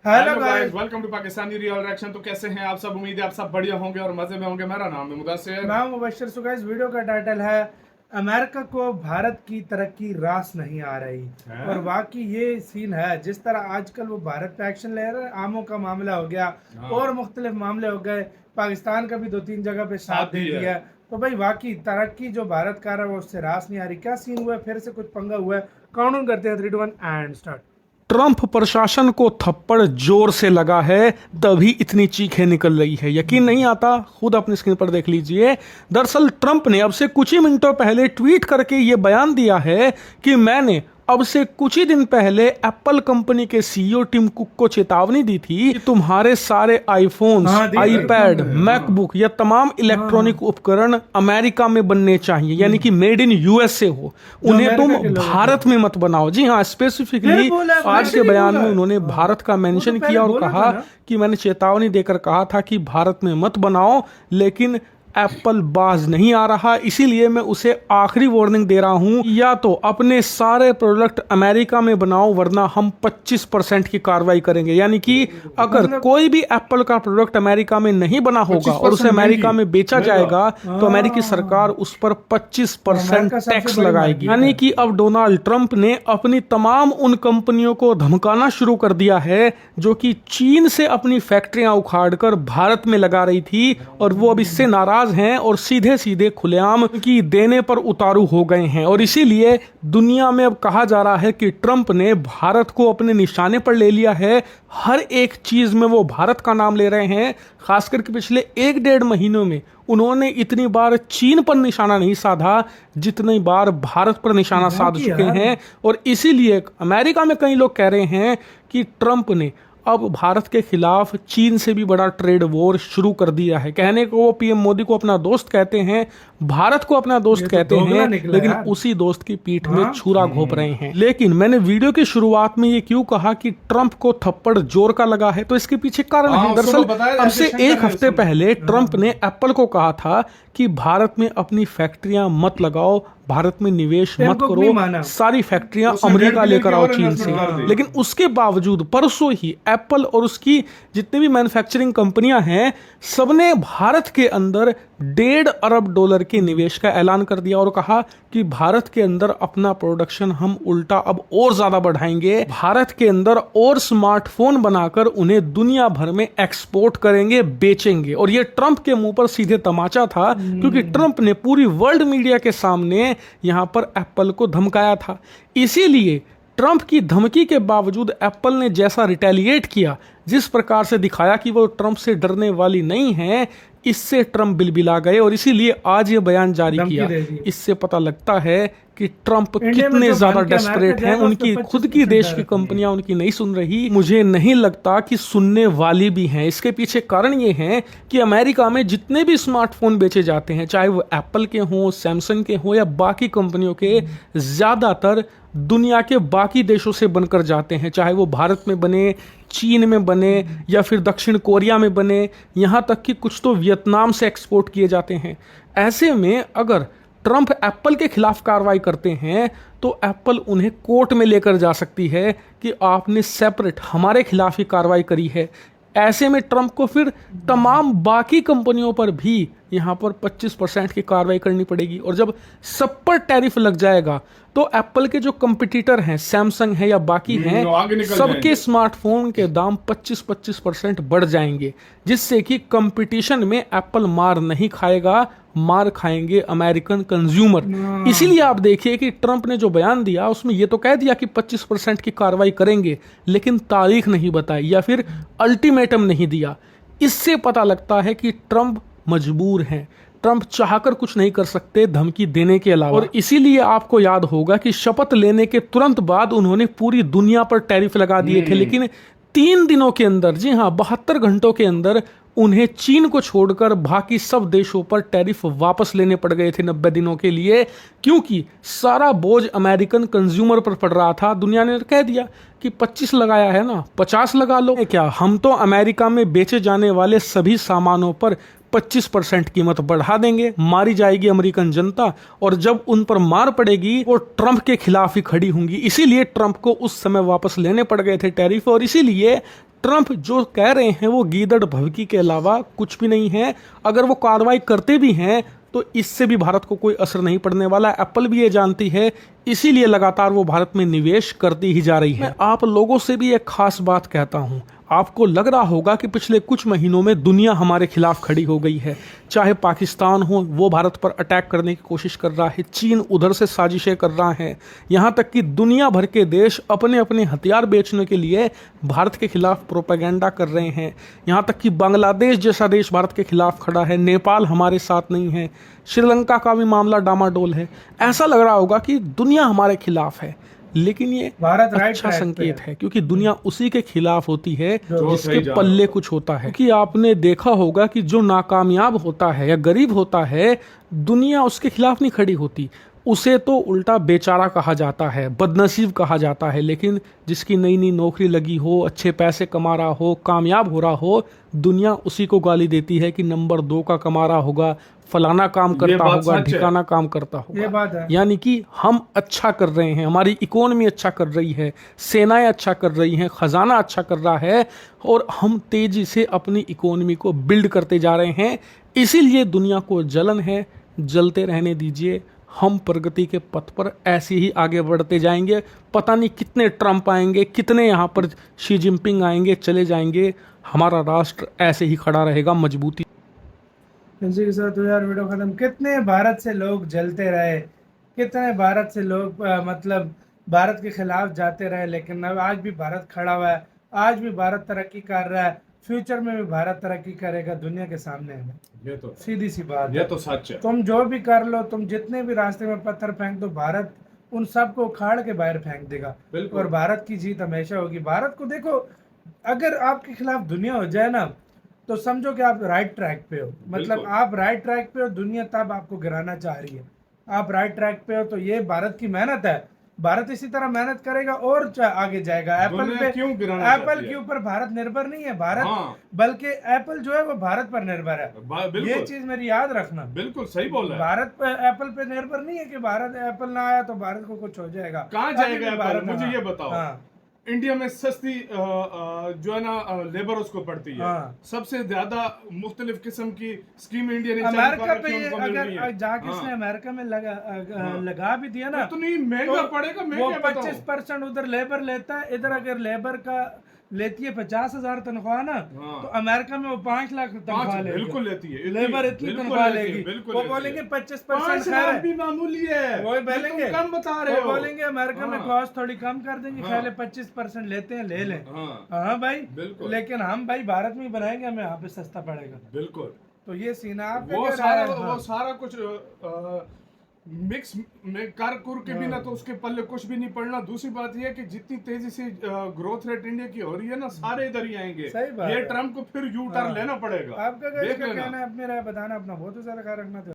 Hello guys, welcome to Pakistani real reaction. तो कैसे हैं आप सब? उम्मीद है आप सब बढ़िया होंगे और मजे में होंगे। मेरा नाम है मुदस्सिर। मैं हूं मुबश्शिर। सो गाइस, वीडियो का टाइटल है अमेरिका को भारत की तरक्की रास नहीं आ रही है? और वाकई ये सीन है। जिस तरह आजकल वो भारत पे एक्शन ले रहे हैं, आमों का मामला हो गया और मुख्तलिफ मामले हो गए, पाकिस्तान का भी 2-3 जगह पे साथ दे दिया। तो भाई वाकई तरक्की जो भारत कर रहा है वो उससे रास नहीं आ रही। क्या सीन हुआ है? फिर से कुछ पंगा हुआ है। काउंटडाउन करते हैं 3, 2, 1 एंड स्टार्ट। ट्रंप प्रशासन को थप्पड़ जोर से लगा है, तभी इतनी चीखें निकल रही है। यकीन नहीं आता, खुद अपनी स्क्रीन पर देख लीजिए। दरअसल ट्रंप ने अब से कुछ ही मिनटों पहले ट्वीट करके ये बयान दिया है कि मैंने अब से कुछ ही दिन पहले एप्पल कंपनी के सीईओ टिम कुक को चेतावनी दी थी कि तुम्हारे सारे आईफोन, आईपैड, मैकबुक या तमाम इलेक्ट्रॉनिक उपकरण अमेरिका में बनने चाहिए, यानी कि मेड इन यूएसए हो। उन्हें तुम भारत में मत बनाओ। जी हाँ, स्पेसिफिकली आज के बयान में उन्होंने भारत का मेंशन किया और कहा कि मैंने चेतावनी देकर कहा था कि भारत में मत बनाओ, लेकिन एप्पल बाज नहीं आ रहा, इसीलिए मैं उसे आखिरी वार्निंग दे रहा हूं, या तो अपने सारे प्रोडक्ट अमेरिका में बनाओ वरना हम 25% की कार्रवाई करेंगे। यानी कि अगर कोई भी एप्पल का प्रोडक्ट अमेरिका में नहीं बना होगा और उसे अमेरिका में बेचा जाएगा तो अमेरिकी सरकार उस पर 25% टैक्स लगाएगी। यानी कि अब डोनाल्ड ट्रंप ने अपनी तमाम उन कंपनियों को धमकाना शुरू कर दिया है जो कि चीन से अपनी फैक्ट्रियां उखाड़कर भारत में लगा रही थी, और वो अब इससे नाराज हैं और सीधे सीधे खुलेआम की देने पर उतारू हो गए हैं। और इसीलिए दुनिया में अब कहा जा रहा है कि ट्रंप ने भारत को अपने निशाने पर ले लिया है। हर एक चीज में वो भारत का नाम ले रहे हैं। खासकर के पिछले 1-1.5 महीनों में उन्होंने इतनी बार चीन पर निशाना नहीं साधा जितनी बार भारत पर निशाना साध चुके हैं। और इसीलिए अमेरिका में कई लोग कह रहे हैं कि ट्रंप ने अब भारत के खिलाफ चीन से भी बड़ा ट्रेड वॉर शुरू कर दिया है। कहने को वो पीएम मोदी को अपना दोस्त कहते हैं, भारत को अपना दोस्त कहते हैं, लेकिन उसी दोस्त की पीठ में छुरा घोंप रहे हैं। लेकिन मैंने वीडियो की शुरुआत में ये क्यों कहा कि ट्रंप को थप्पड़ जोर का लगा है, तो इसके पीछे कारण है। दरअसल अब से 1 हफ्ते पहले ट्रंप ने एप्पल को कहा था कि भारत में अपनी फैक्ट्रियां मत लगाओ, भारत में निवेश मत करो, सारी फैक्ट्रियां अमेरिका लेकर आओ चीन से। लेकिन उसके बावजूद परसों ही एप्पल और उसकी जितनी भी मैन्युफैक्चरिंग कंपनियां हैं, सबने भारत के अंदर $1.5 अरब के निवेश का ऐलान कर दिया और कहा कि भारत के अंदर अपना प्रोडक्शन हम उल्टा अब और ज्यादा बढ़ाएंगे, भारत के अंदर और स्मार्टफोन बनाकर उन्हें दुनिया भर में एक्सपोर्ट करेंगे, बेचेंगे। और ये ट्रंप के मुंह पर सीधे तमाचा था, क्योंकि ट्रंप ने पूरी वर्ल्ड मीडिया के सामने यहां पर एप्पल को धमकाया था। इसीलिए ट्रंप की धमकी के बावजूद एप्पल ने जैसा रिटेलिएट किया, जिस प्रकार से दिखाया कि वो ट्रंप से डरने वाली नहीं है, इससे ट्रंप बिलबिला गए और इसीलिए आज ये बयान जारी किया। इससे पता लगता है कि ट्रंप कितने ज्यादा डेस्परेट हैं। उनकी खुद की देश की कंपनियां उनकी नहीं सुन रही, मुझे नहीं लगता कि सुनने वाली भी हैं। इसके पीछे कारण ये है कि अमेरिका में जितने भी स्मार्टफोन बेचे जाते हैं, चाहे वो एप्पल के हों, सैमसंग के हों या बाकी कंपनियों के, ज्यादातर दुनिया के बाकी देशों से बनकर जाते हैं। चाहे वो भारत में बने, चीन में बने या फिर दक्षिण कोरिया में बने, यहाँ तक कि कुछ तो वियतनाम से एक्सपोर्ट किए जाते हैं। ऐसे में अगर ट्रंप एप्पल के खिलाफ कार्रवाई करते हैं तो एप्पल उन्हें कोर्ट में लेकर जा सकती है कि आपने सेपरेट हमारे खिलाफ ही कार्रवाई करी है। ऐसे में ट्रंप को फिर तमाम बाकी कंपनियों पर भी यहाँ पर 25% की कार्रवाई करनी पड़ेगी। और जब सब पर टैरिफ लग जाएगा तो एप्पल के जो कंपटीटर हैं, सैमसंग है या बाकी हैं, सबके स्मार्टफोन के दाम 25% बढ़ जाएंगे, जिससे कि कंपटीशन में एप्पल मार नहीं खाएगा, मार खाएंगे अमेरिकन कंज्यूमर। इसीलिए आप देखिए कि ट्रंप ने जो बयान दिया उसमें ये तो कह दिया कि 25% की कार्रवाई करेंगे, लेकिन तारीख नहीं बताई या फिर अल्टीमेटम नहीं दिया। इससे पता लगता है कि ट्रंप मजबूर हैं, ट्रंप चाहकर कुछ नहीं कर सकते धमकी देने के अलावा। और इसीलिए आपको याद होगा कि शपथ लेने के तुरंत बाद उन्होंने पूरी दुनिया पर टैरिफ लगा दिए थे, लेकिन 3 दिनों के अंदर, जी हाँ 72 घंटों के अंदर उन्हें चीन को छोड़कर बाकी सब देशों पर टैरिफ वापस लेने पड़ गए थे 90 दिनों के लिए, क्योंकि सारा बोझ अमेरिकन कंज्यूमर पर पड़ रहा था। दुनिया ने कह दिया कि 25 लगाया है ना, 50 लगा लो। क्या हम तो अमेरिका में बेचे जाने वाले सभी सामानों पर 25% कीमत बढ़ा देंगे, मारी जाएगी अमेरिकन जनता, और जब उन पर मार पड़ेगी वो ट्रंप के खिलाफ ही खड़ी होंगी। इसीलिए ट्रंप को उस समय वापस लेने पड़ गए थे टैरिफ, और इसीलिए ट्रंप जो कह रहे हैं वो गीदड़ भभकी के अलावा कुछ भी नहीं है। अगर वो कार्रवाई करते भी हैं तो इससे भी भारत को कोई असर नहीं पड़ने वाला। एप्पल भी ये जानती है, इसीलिए लगातार वो भारत में निवेश करती ही जा रही है। मैं आप लोगों से भी एक खास बात कहता हूं, आपको लग रहा होगा कि पिछले कुछ महीनों में दुनिया हमारे खिलाफ खड़ी हो गई है। चाहे पाकिस्तान हो, वो भारत पर अटैक करने की कोशिश कर रहा है, चीन उधर से साजिशें कर रहा है, यहाँ तक कि दुनिया भर के देश अपने अपने हथियार बेचने के लिए भारत के खिलाफ प्रोपेगेंडा कर रहे हैं। यहाँ तक कि बांग्लादेश जैसा देश भारत के खिलाफ खड़ा है, नेपाल हमारे साथ नहीं है, श्रीलंका का भी मामला डामाडोल है। ऐसा लग रहा होगा कि दुनिया हमारे खिलाफ है, लेकिन ये भारत राइट अच्छा ट्रैक पे संकेत है, क्योंकि दुनिया उसी के खिलाफ होती है जो जिसके सही जा पल्ले कुछ होता है। कि आपने देखा होगा कि जो नाकामयाब होता है या गरीब होता है, दुनिया उसके खिलाफ नहीं खड़ी होती, उसे तो उल्टा बेचारा कहा जाता है, बदनसीब कहा जाता है। लेकिन जिसकी नई नई नौकरी लगी हो, अच्छे पैसे कमा रहा हो, कामयाब हो रहा हो, दुनिया उसी को गाली देती है कि नंबर 2 का कमा रहा होगा, फलाना काम करता बात होगा, सच है। ठिकाना काम करता ये होगा। बात है। यानी कि हम अच्छा कर रहे हैं, हमारी इकोनॉमी अच्छा कर रही है, सेनाएं अच्छा कर रही हैं, खजाना अच्छा कर रहा है, और हम तेजी से अपनी इकोनॉमी को बिल्ड करते जा रहे हैं। इसीलिए दुनिया को जलन है, जलते रहने दीजिए। हम प्रगति के पथ पर ऐसे ही आगे बढ़ते जाएंगे। पता नहीं कितने ट्रंप आएंगे, कितने यहाँ पर शी जिनपिंग आएंगे, चले जाएंगे, हमारा राष्ट्र ऐसे ही खड़ा रहेगा मजबूती। इसी के साथ यार वीडियो खत्म। कितने भारत से लोग जलते रहे, कितने भारत से लोग मतलब भारत के खिलाफ जाते रहे, लेकिन अब आज भी भारत खड़ा हुआ है, आज भी भारत तरक्की कर रहा है, फ्यूचर में भी भारत तरक्की करेगा। दुनिया के सामने है, ये तो सीधी सी बात ये है। तो सच है। तुम जो भी कर लो, तुम जितने भी रास्ते में पत्थर फेंक दो, भारत उन सबको उखाड़ के बाहर फेंक देगा। बिल्कुल। और भारत की जीत हमेशा होगी। भारत को देखो, अगर आपके खिलाफ दुनिया हो जाए ना, तो समझो कि आप राइट ट्रैक पे हो। मतलब बिल्कुल। आप राइट ट्रैक पे हो, दुनिया तब आपको गिराना चाह रही है। आप राइट ट्रैक पे हो, तो ये भारत की मेहनत है। भारत इसी तरह मेहनत करेगा और आगे जाएगा। एप्पल दुनिया पे, क्यों गिराना एप्पल चाहती के है? ऊपर भारत निर्भर नहीं है, भारत हाँ। बल्कि एप्पल जो है वो भारत पर निर्भर है। बिल्कुल। ये चीज मेरी याद रखना। बिल्कुल सही बोल रहा है। भारत पे, एप्पल पे निर्भर नहीं है कि भारत एप्पल ना आया तो भारत को कुछ हो जाएगा। कहाँ अभी जाएगा भी एप्पल? भारत, मुझे हाँ, ये बताओ। हाँ, इंडिया में सस्ती जो है ना लेबर उसको पड़ती है। हाँ। सबसे ज्यादा मुख्तलिफ किस्म की स्कीम इंडिया ने चालू अमेरिका कर पे रखी है, ये उनको मिल रही अगर है। जाके हाँ। इसने अमेरिका में लगा भी दिया ना, तो नहीं महंगा पड़ेगा, मैं वो क्या बताऊं? 25% उधर लेबर लेता है, इधर अगर लेबर का लेती है 50,000 तनख्वाह ना, हाँ। तो अमेरिका में वो 5 लाख तनख्वाह लेगी। बिल्कुल लेती है। लेबर इतनी बिल्कुल तनख्वाह लेती है, लेगी। बिल्कुल वो लेती बोलेंगे है। 25% 5 खैर लाख है। भी मामूली है। वही ये बोलेंगे, तुम कम बता रहे वो हो। बोलेंगे अमेरिका में हाँ। कॉस्ट थोड़ी कम कर देंगे, हाँ। खाली 25% लेते हैं, ले लें। हाँ। हाँ भाई, बिल्कुल। लेकिन हम भाई भारत में ही बनाएंगे, हमें यहाँ पे सस्ता पड़ेगा। बिल्कुल। तो ये सीन है। आप वो क्या कह सारा रहे हैं? हाँ। वो सारा कुछ मिक्स में कर कुर के बिना तो उसके पल्ले कुछ भी नहीं पड़ना। दूसरी बात यह है कि जितनी तेजी से ग्रोथ रेट इंडिया की हो रही है ना, सारे इधर ही आएंगे। सही बात ये है। ट्रम्प को फिर यू टर्न हाँ। लेना पड़ेगा। आपका देख क्या लेना। कहना है? अपनी राय बताना, अपना बहुत सारा ख्याल रखना।